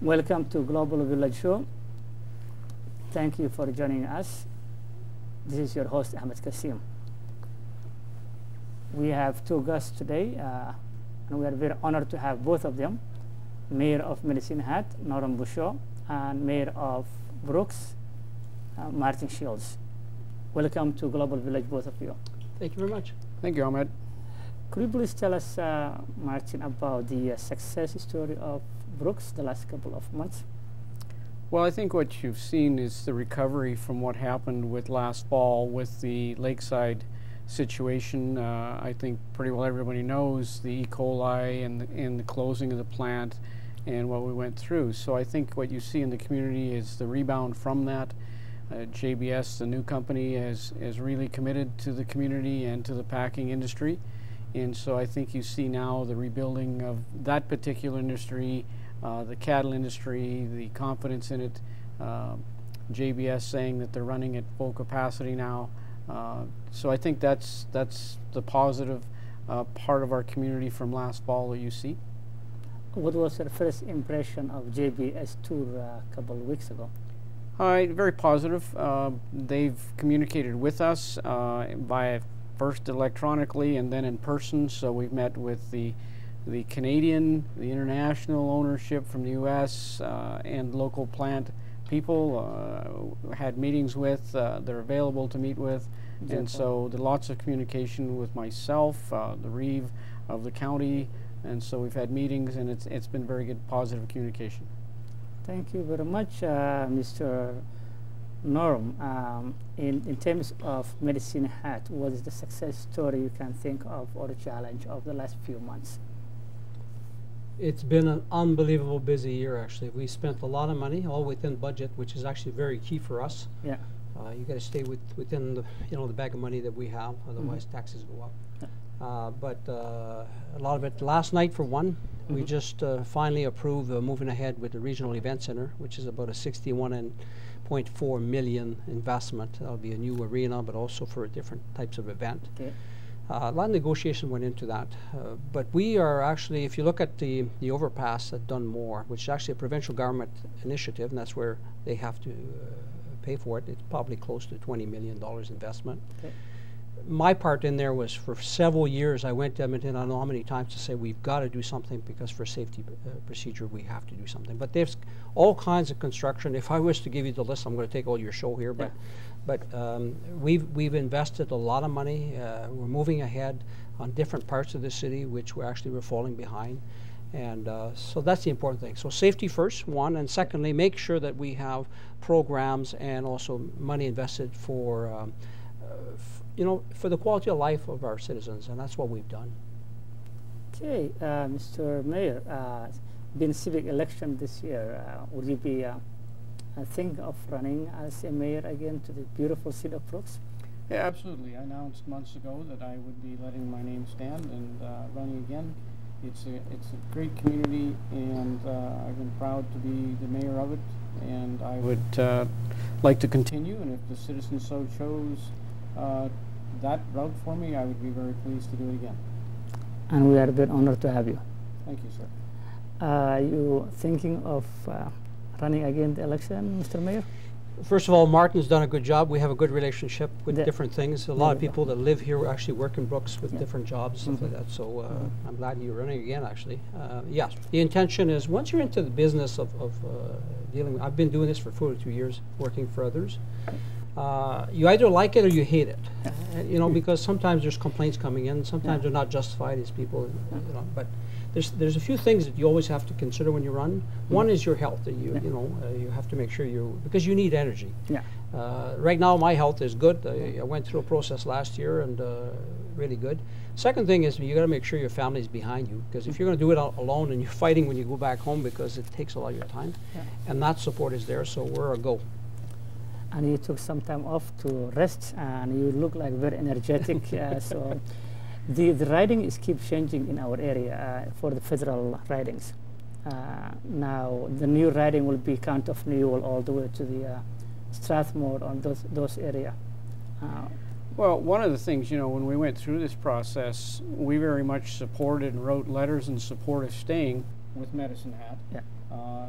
Welcome to Global Village Show. Thank you for joining us. This is your host, Ahmed Kassem. We have two guests today, and we are very honored to have both of them, Mayor of Medicine Hat, Norm Bouchot, and Mayor of Brooks, Martin Shields. Welcome to Global Village, both of you. Thank you very much. Thank you, Ahmed. Could you please tell us, Martin, about the success story of Brooks the last couple of months? Well, I think what you've seen is the recovery from what happened with last fall with the lakeside situation. I think pretty well everybody knows the E. coli and the closing of the plant and what we went through. So I think what you see in the community is the rebound from that. JBS, the new company, is really committed to the community and to the packing industry. And so I think you see now the rebuilding of that particular industry, the cattle industry, the confidence in it, JBS saying that they're running at full capacity now. So I think that's the positive part of our community from last fall that you see. What was your first impression of JBS tour a couple of weeks ago? Very positive. They've communicated with us via first electronically and then in person. So we've met with the Canadian, the international ownership from the U.S. And local plant people. Had meetings with. They're available to meet with, and so there's lots of communication with myself, the Reeve of the county, and so we've had meetings, and it's been very good, positive communication. Thank you very much, Mr. Norm. In terms of Medicine Hat, what is the success story you can think of or a challenge of the last few months? It's been an unbelievable busy year, actually. We spent a lot of money, all within budget, which is actually very key for us. Yeah. You got to stay within the the bag of money that we have, otherwise taxes go up. Yeah. But a lot of it last night, for one, we just finally approved moving ahead with the Regional Event Center, which is about a 61.4 million investment. That'll be a new arena, but also for different types of event. Okay. A lot of negotiation went into that, but we are actually, if you look at the overpass at Dunmore, which is actually a provincial government initiative, and that's where they have to pay for it, it's probably close to $20 million investment. Okay. My part in there was for several years, I went to Edmonton, I don't know how many times, to say we've got to do something because for safety procedure we have to do something. But there's all kinds of construction. If I was to give you the list, I'm going to take all your show here, but we've invested a lot of money. We're moving ahead on different parts of the city, which we're falling behind. And so that's the important thing. So safety first, one, and secondly, make sure that we have programs and also money invested for for the quality of life of our citizens, and that's what we've done. Okay, Mr. Mayor, been civic election this year. Would you be think of running as a mayor again to the beautiful city of Brooks? Yeah, absolutely. I announced months ago that I would be letting my name stand and running again. It's a great community, and I've been proud to be the mayor of it, and I would like to continue, and if the citizens so chose that route for me, I would be very pleased to do it again. And we are very honored to have you. Thank you, sir. Are you thinking of running again the election, Mr. Mayor? First of all, Martin's done a good job. We have a good relationship with different things. A lot of people that live here actually work in Brooks with different jobs, stuff like that. So I'm glad you're running again, actually. Yes, the intention is once you're into the business of dealing with, I've been doing this for 42 years, working for others. You either like it or you hate it, because sometimes there's complaints coming in, sometimes they're not justified as people, but there's a few things that you always have to consider when you run. One is your health. That you have to make sure because you need energy. Yeah. Right now my health is good. I went through a process last year and really good. Second thing is you got to make sure your family's behind you, because if you're going to do it alone and you're fighting when you go back home because it takes a lot of your time, and that support is there, so we're a go. And you took some time off to rest, and you look like very energetic. So the riding is keep changing in our area for the federal ridings. Now the new riding will be Count of Newell all the way to the Strathmore on those area. Well, one of the things, when we went through this process, we very much supported and wrote letters in support of staying with Medicine Hat. Yeah.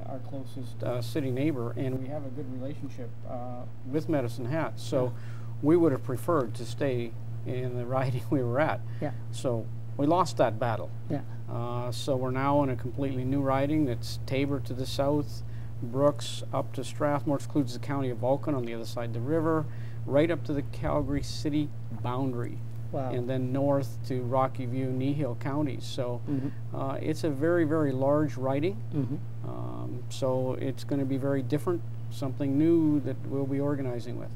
our closest city neighbor, and we have a good relationship with Medicine Hat. So we would have preferred to stay in the riding we were at. Yeah. So we lost that battle. Yeah. So we're now in a completely new riding that's Tabor to the south, Brooks up to Strathmore, excludes the county of Vulcan on the other side of the river, right up to the Calgary city boundary. Wow. And then north to Rocky View, Nehill counties. So it's a very, very large riding. So it's going to be very different, something new that we'll be organizing with.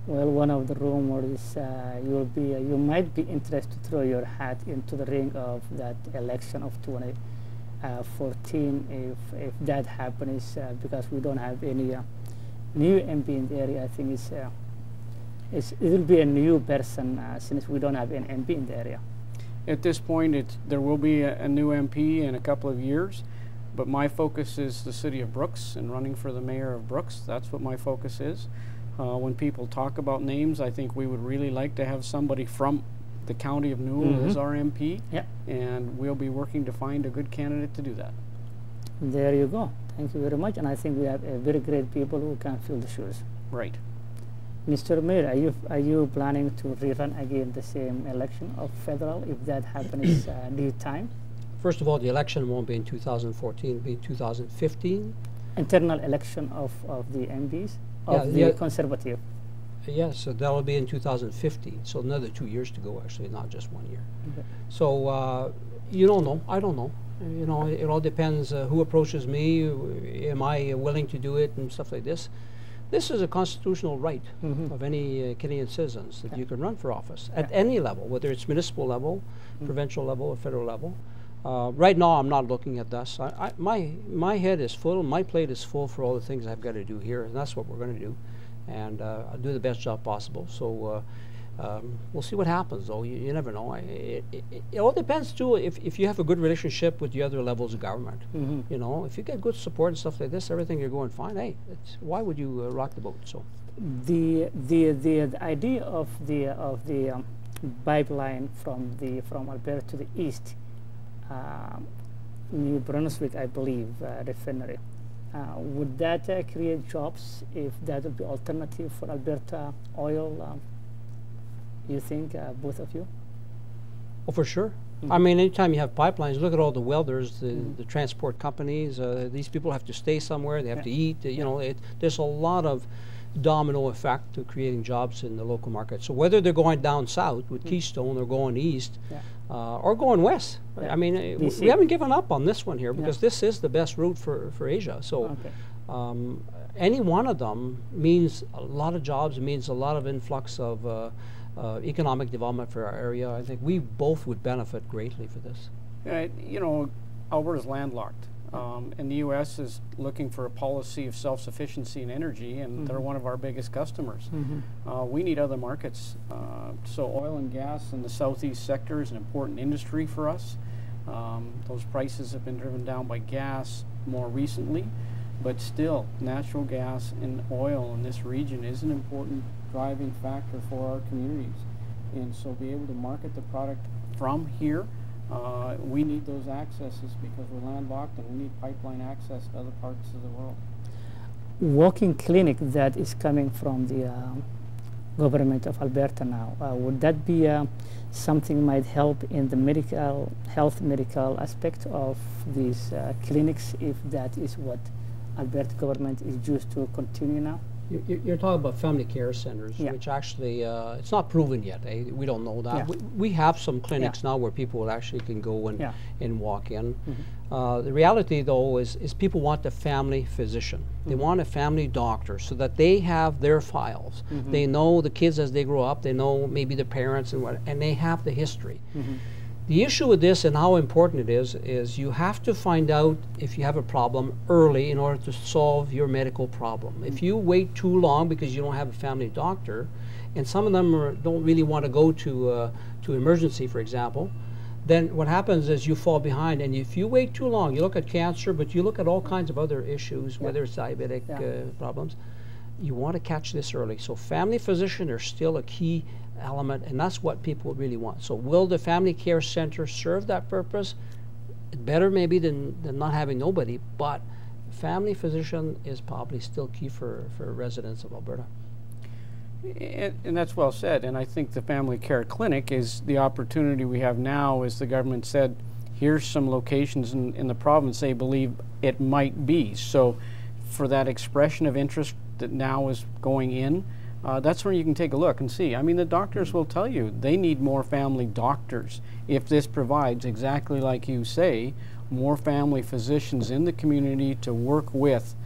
Well, one of the rumors you might be interested to throw your hat into the ring of that election of 2014 if that happens, because we don't have any new MP in the area. I think it will be a new person since we don't have an MP in the area. At this point, there will be a new MP in a couple of years, but my focus is the city of Brooks and running for the mayor of Brooks. That's what my focus is. When people talk about names, I think we would really like to have somebody from the county of Newell as our MP, and we'll be working to find a good candidate to do that. There you go. Thank you very much, and I think we have a very great people who can fill the shoes. Right. Mr. Mayor, are you planning to rerun again the same election of federal if that happens due time? First of all, the election won't be in 2014, it'll be in 2015. Internal election of the MPs of the Conservative. Yes, so that will be in 2015. So another 2 years to go, actually, not just 1 year. Okay. So you don't know. I don't know. You know, it all depends who approaches me. Am I willing to do it and stuff like this? This is a constitutional right of any Canadian citizens that you can run for office at any level, whether it's municipal level, provincial level, or federal level. Right now, I'm not looking at this. My head is full, my plate is full for all the things I've got to do here, and that's what we're going to do. And I'll do the best job possible. So we'll see what happens, though. You never know. It all depends, too, if you have a good relationship with the other levels of government. You know, if you get good support and stuff like this, everything you're going fine. Hey, why would you rock the boat? So the idea of the pipeline from Alberta to the east, New Brunswick, I believe, refinery. Would that create jobs if that would be alternative for Alberta oil? You think, both of you? Oh, for sure. I mean, anytime you have pipelines, look at all the welders, the transport companies. These people have to stay somewhere. They have to eat. You know, there's a lot of domino effect to creating jobs in the local market. So whether they're going down south with Keystone or going east or going west, I mean, we haven't given up on this one here because this is the best route for Asia. So any one of them means a lot of jobs, means a lot of influx of economic development for our area. I think we both would benefit greatly for this. You know, Alberta's landlocked. And the U.S. is looking for a policy of self-sufficiency in energy, and they're one of our biggest customers. We need other markets. So oil and gas in the southeast sector is an important industry for us. Those prices have been driven down by gas more recently, but still, natural gas and oil in this region is an important driving factor for our communities. And so be able to market the product from here, we need those accesses because we're landlocked and we need pipeline access to other parts of the world. Walking clinic that is coming from the government of Alberta now, would that be something might help in the medical aspect of these clinics if that is what Alberta government is used to continue now? You're talking about family care centers, which actually, it's not proven yet. We don't know that. We have some clinics now where people actually can go and walk in. The reality, though, is people want a family physician. They want a family doctor so that they have their files. They know the kids as they grow up. They know maybe the parents and they have the history. The issue with this and how important it is you have to find out if you have a problem early in order to solve your medical problem. If you wait too long because you don't have a family doctor, and some of them don't really want to go to emergency, for example, then what happens is you fall behind. And if you wait too long, you look at cancer, but you look at all kinds of other issues, whether it's diabetic problems, you want to catch this early. So family physician are still a key element, and that's what people really want. So will the family care center serve that purpose? Better maybe than not having nobody, but family physician is probably still key for residents of Alberta. And that's well said. And I think the family care clinic is the opportunity we have now, as the government said, here's some locations in the province they believe it might be. So for that expression of interest that now is going in, that's where you can take a look and see. I mean, the doctors will tell you they need more family doctors. If this provides, exactly like you say, more family physicians in the community to work with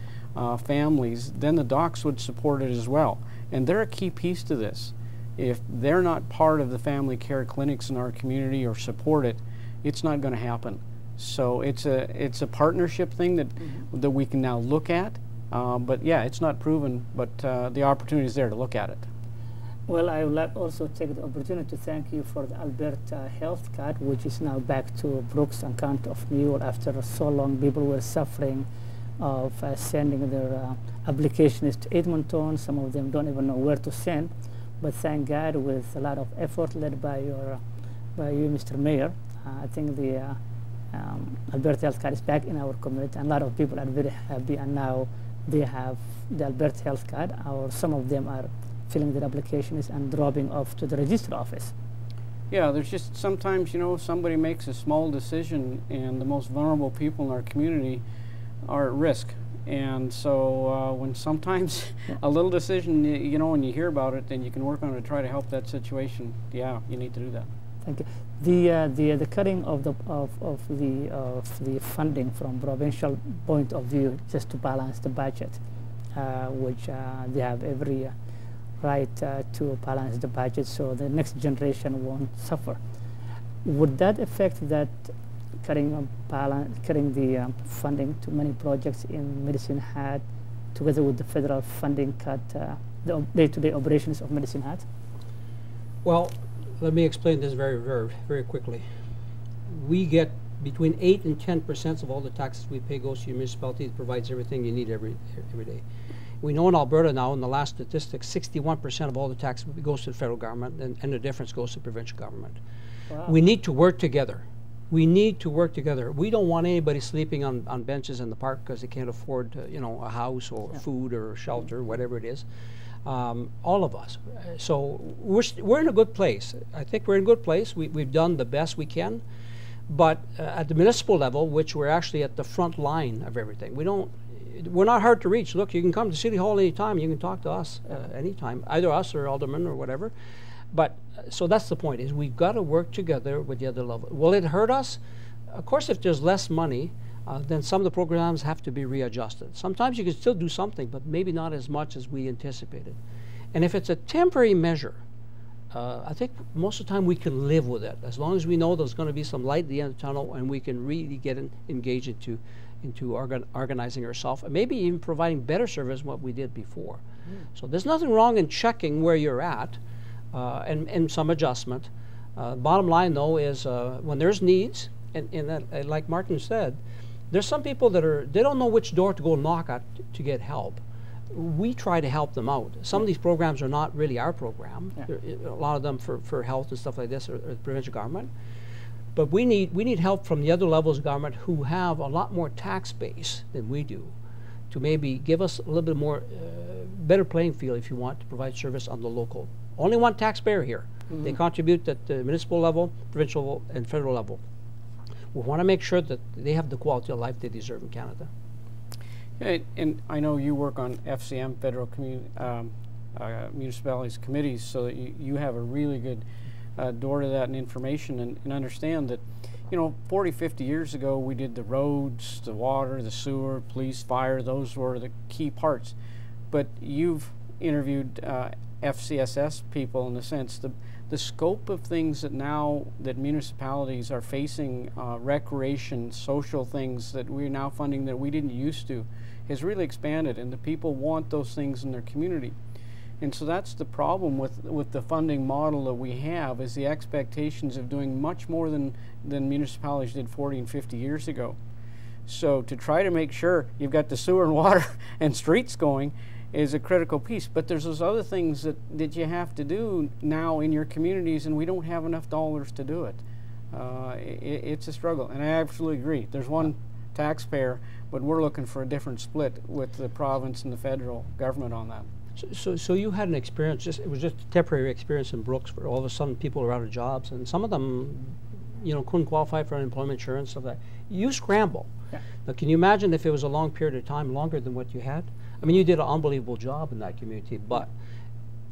families, then the docs would support it as well. And they're a key piece to this. If they're not part of the family care clinics in our community or support it, it's not going to happen. So it's a partnership thing that we can now look at. But yeah, it's not proven, but the opportunity is there to look at it. Well, I would like also take the opportunity to thank you for the Alberta Health Card, which is now back to Brooks and County of Mule after so long. People were suffering of sending their applications to Edmonton. Some of them don't even know where to send. But thank God, with a lot of effort led by you, Mr. Mayor, I think the Alberta Health Card is back in our community, and a lot of people are very happy, and now they have the Alberta Health Card, or some of them are filling their applications and dropping off to the register office. Yeah, there's just sometimes, you know, somebody makes a small decision and the most vulnerable people in our community are at risk. And so when sometimes a little decision, you know, when you hear about it, then you can work on it to try to help that situation. Yeah, you need to do that. Thank you. The cutting of the funding from provincial point of view, just to balance the budget, which they have every right to balance the budget, so the next generation won't suffer. Would that affect that cutting the funding to many projects in Medicine Hat, together with the federal funding cut, the day-to-day operations of Medicine Hat? Well, let me explain this very quickly. We get between 8 and 10% of all the taxes we pay goes to your municipality. It provides everything you need every day. We know in Alberta now, in the last statistics, 61% of all the tax goes to the federal government, and the difference goes to provincial government. Wow. We need to work together. We need to work together. We don't want anybody sleeping on benches in the park because they can't afford, you know, a house or food or shelter, whatever it is. All of us. So we're in a good place. I think we're in a good place. We've done the best we can. But at the municipal level, which we're actually at the front line of everything, we're not hard to reach. Look, you can come to City Hall anytime. You can talk to us anytime, either us or aldermen or whatever. But so that's the point, is we've got to work together with the other level. Will it hurt us? Of course, if there's less money, then some of the programs have to be readjusted. Sometimes you can still do something, but maybe not as much as we anticipated. And if it's a temporary measure, I think most of the time we can live with it, as long as we know there's going to be some light at the end of the tunnel and we can really get engaged into organizing ourselves, and maybe even providing better service than what we did before. So there's nothing wrong in checking where you're at and some adjustment. Bottom line, though, is when there's needs, and like Martin said, there's some people that they don't know which door to go knock at to get help. We try to help them out. Some of these programs are not really our program. A lot of them for health and stuff like this are the provincial government. But we need help from the other levels of government who have a lot more tax base than we do, to maybe give us a little bit more better playing field, if you want, to provide service on the local. Only one taxpayer here. They contribute at the municipal level, provincial and federal level. We want to make sure that they have the quality of life they deserve in Canada. And I know you work on FCM, Federal Municipalities Committees, so that you have a really good door to that and information, and understand that, you know, 40, 50 years ago we did the roads, the water, the sewer, police, fire. Those were the key parts. But you've interviewed FCSS people, in the sense the scope of things that municipalities are facing, recreation, social things that we're now funding that we didn't used to, has really expanded, and the people want those things in their community. And so that's the problem with the funding model that we have, is the expectations of doing much more than municipalities did 40 and 50 years ago. So to try to make sure you've got the sewer and water and streets going is a critical piece. But there's those other things that you have to do now in your communities, and we don't have enough dollars to do it. It's a struggle, and I absolutely agree. There's one taxpayer, but we're looking for a different split with the province and the federal government on that. So you had an experience, it was just a temporary experience in Brooks where all of a sudden people are out of jobs, and some of them, you know, couldn't qualify for unemployment insurance, stuff like that. You scramble. Yeah. Now, can you imagine if it was a long period of time, longer than what you had? I mean, you did an unbelievable job in that community, but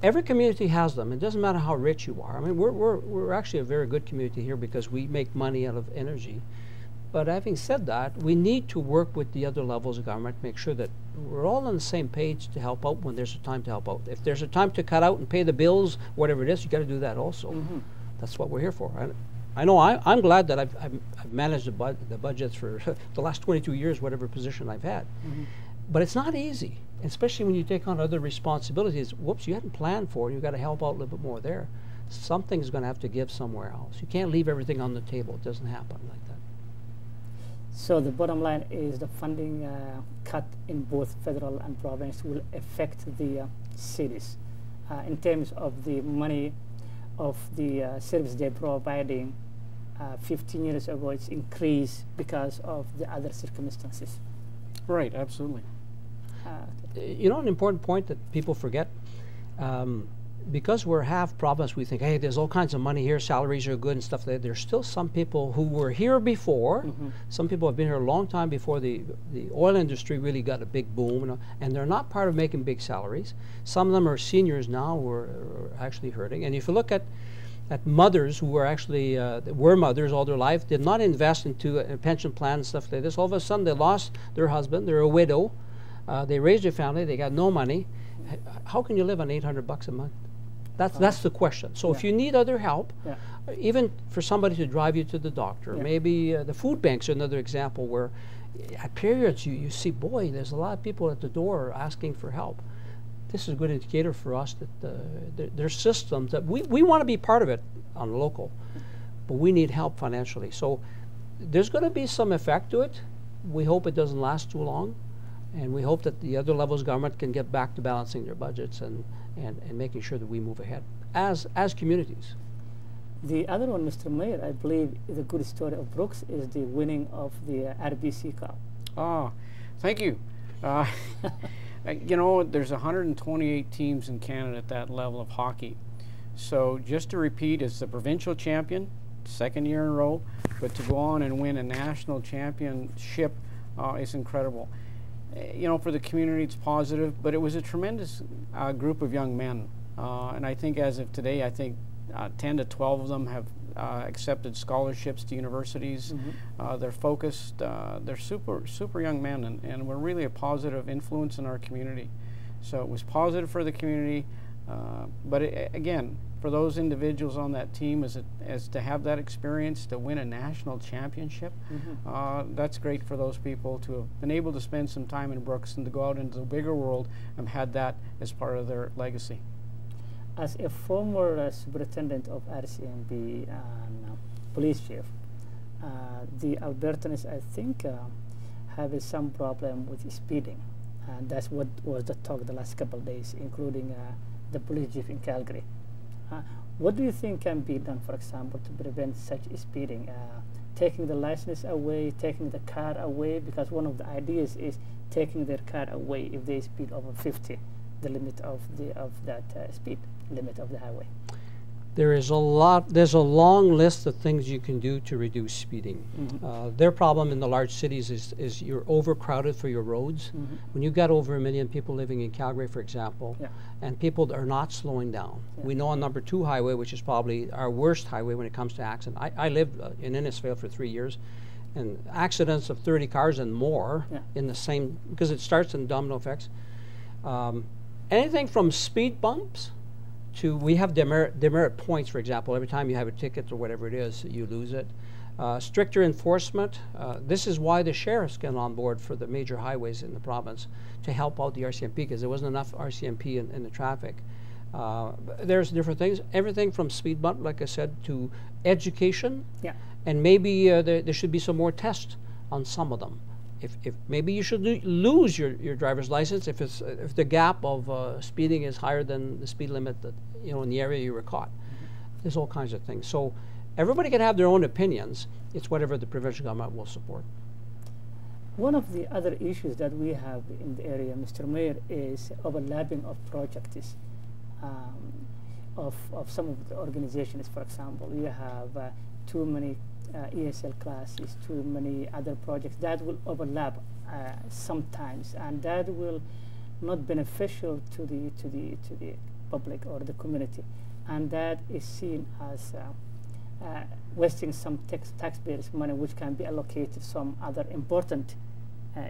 every community has them. It doesn't matter how rich you are. I mean, we're actually a very good community here because we make money out of energy. But having said that, we need to work with the other levels of government to make sure that we're all on the same page to help out when there's a time to help out. If there's a time to cut out and pay the bills, whatever it is, you got to do that also. Mm-hmm. That's what we're here for. I know I'm glad that I've managed the budgets for the last 22 years, whatever position I've had. Mm-hmm. But it's not easy, especially when you take on other responsibilities. Whoops, you hadn't planned for it. You've got to help out a little bit more there. Something's going to have to give somewhere else. You can't leave everything on the table. It doesn't happen like that. So the bottom line is the funding cut in both federal and province will affect the cities in terms of the money of the service they're providing. 15 years ago, it's increased because of the other circumstances. Right, absolutely. You know, an important point that people forget, because we're half province, we think, hey, there's all kinds of money here, salaries are good and stuff like that. There's still some people who were here before. Mm-hmm. Some people have been here a long time before the oil industry really got a big boom, and they're not part of making big salaries. Some of them are seniors now who are actually hurting. And if you look at mothers who were actually were mothers all their life, did not invest into a pension plan and stuff like this. All of a sudden, they lost their husband. They're a widow. They raised their family. They got no money. How can you live on $800 a month? That's the question. So if you need other help, even for somebody to drive you to the doctor, maybe the food banks are another example where at periods you see, boy, there's a lot of people at the door asking for help. This is a good indicator for us that there's systems that we want to be part of it on the local, but we need help financially. So there's going to be some effect to it. We hope it doesn't last too long, and we hope that the other levels of government can get back to balancing their budgets and making sure that we move ahead as communities. The other one, Mr. Mayor, I believe the good story of Brooks is the winning of the RBC Cup. Oh, thank you. You know, there's 128 teams in Canada at that level of hockey. So just to repeat, it's the provincial champion, second year in a row, but to go on and win a national championship is incredible. You know, for the community, it's positive, but it was a tremendous group of young men. And I think as of today, I think 10 to 12 of them have accepted scholarships to universities. Mm-hmm. They're focused. They're super young men, and we're really a positive influence in our community. So it was positive for the community, but again, for those individuals on that team, as to have that experience to win a national championship, mm-hmm. That's great for those people to have been able to spend some time in Brooks and to go out into the bigger world and had that as part of their legacy. As a former superintendent of RCMP and police chief, the Albertans, I think, have some problem with speeding. And that's what was the talk the last couple of days, including the police chief in Calgary. What do you think can be done, for example, to prevent such speeding? Taking the license away, taking the car away, because one of the ideas is taking their car away if they speed over 50, the limit of that speed limit of the highway. There's a long list of things you can do to reduce speeding. Mm-hmm. Their problem in the large cities is you're overcrowded for your roads. Mm-hmm. When you've got over 1 million people living in Calgary, for example, and people are not slowing down. We know on number 2 highway, which is probably our worst highway when it comes to accidents. I lived in Innisfail for 3 years, and accidents of 30 cars and more in the same, because it starts in domino effects. Anything from speed bumps to, we have demerit points, for example. Every time you have a ticket or whatever it is, you lose it. Stricter enforcement. This is why the sheriffs get on board for the major highways in the province to help out the RCMP, because there wasn't enough RCMP in the traffic. There's different things, everything from speed bump, like I said, to education. And maybe there should be some more tests on some of them. If maybe you should lose your driver's license if the gap of speeding is higher than the speed limit that in the area you were caught. Mm-hmm. There's all kinds of things. So everybody can have their own opinions. It's whatever the provincial government will support. One of the other issues that we have in the area, Mr. Mayor, is overlapping of projects of some of the organizations. For example, you have too many ESL classes, too many other projects that will overlap sometimes, and that will not beneficial to the public or the community, and that is seen as wasting some taxpayers' money, which can be allocated to some other important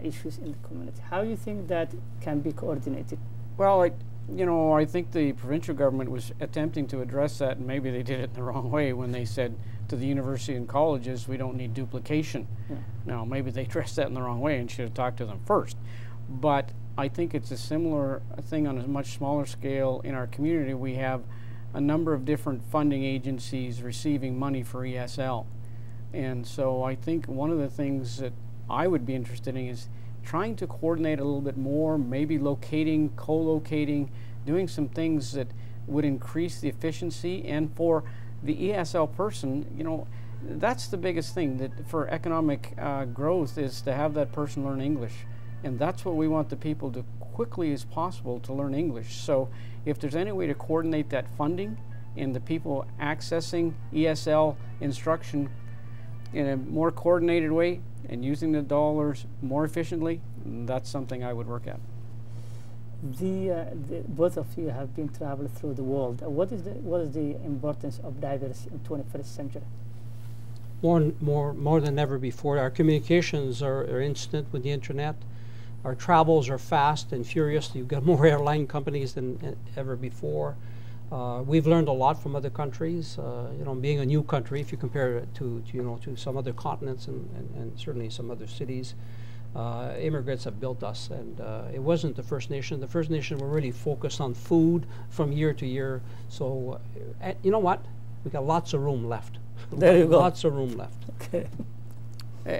issues in the community. How do you think that can be coordinated? Well, I think the provincial government was attempting to address that, and maybe they did it in the wrong way when they said to the university and colleges, we don't need duplication. Yeah. Now, maybe they addressed that in the wrong way and should have talked to them first. But I think it's a similar thing on a much smaller scale in our community. We have a number of different funding agencies receiving money for ESL. And so I think one of the things that I would be interested in is trying to coordinate a little bit more, maybe locating, co-locating, doing some things that would increase the efficiency. And for the ESL person, that's the biggest thing, that for economic growth is to have that person learn English. And that's what we want the people to quickly as possible to learn English. So if there's any way to coordinate that funding and the people accessing ESL instruction in a more coordinated way and using the dollars more efficiently, that's something I would work at. Both of you have been traveling through the world. What is the importance of diversity in 21st century? More than ever before. Our communications are instant with the internet. Our travels are fast and furious. You've got more airline companies than ever before. We've learned a lot from other countries. Being a new country, if you compare it to some other continents and certainly some other cities, immigrants have built us. And it wasn't the First Nation. The First Nation were really focused on food from year to year. So, you know what? We got lots of room left. There you go. Lots of room left. Okay.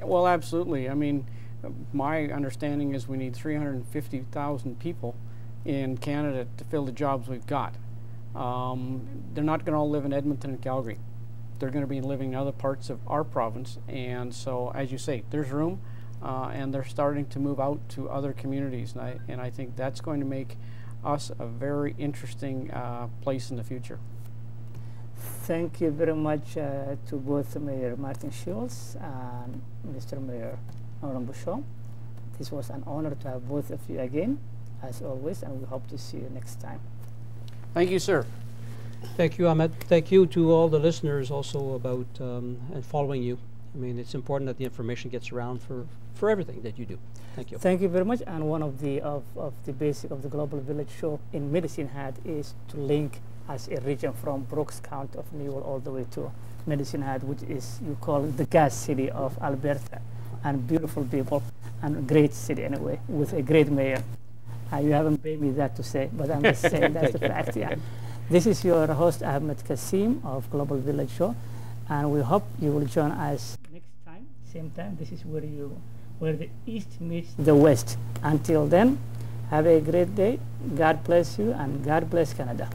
Well, absolutely. I mean, my understanding is we need 350,000 people in Canada to fill the jobs we've got. They're not going to all live in Edmonton and Calgary. They're going to be living in other parts of our province. And so, as you say, there's room, and they're starting to move out to other communities. And I think that's going to make us a very interesting place in the future. Thank you very much to both Mayor Martin Schulz and Mr. Mayor Aaron Bouchon. This was an honor to have both of you again, as always, and we hope to see you next time. Thank you, sir. Thank you, Ahmed. Thank you to all the listeners also about and following you. I mean, it's important that the information gets around for everything that you do. Thank you. Thank you very much. And one of the basic of the Global Village show in Medicine Hat is to link as a region from Brooks County of Newell all the way to Medicine Hat, which is, you call it the gas city of Alberta, and beautiful people and a great city anyway, with a great mayor. You haven't paid me that to say, but I'm just saying that's the fact. Yeah. This is your host Ahmed Kassem of Global Village Show, and we hope you will join us next time, same time. This is where the East meets the West. Until then, have a great day. God bless you, and God bless Canada.